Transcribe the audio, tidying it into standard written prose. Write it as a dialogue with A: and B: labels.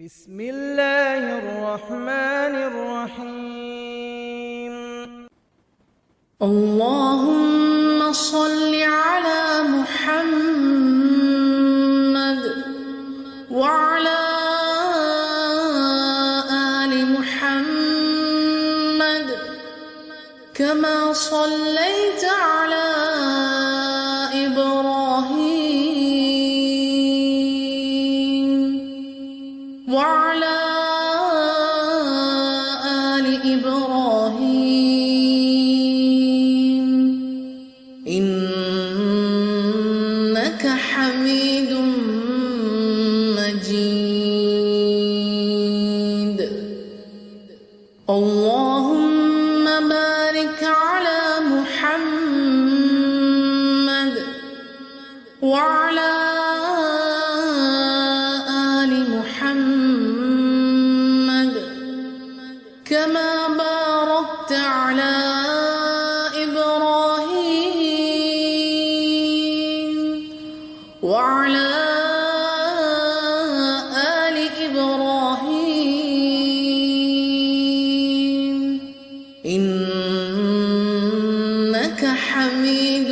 A: بسم الله الرحمن الرحيم.
B: اللهم صل على محمد وعلى آل محمد كما صليت على إبراهيم وعلى آل إبراهيم إنك حميد مجيد. اللهم بارك على محمد وعلى آل محمد كما باركت على إبراهيم وعلى آل إبراهيم إنك حميد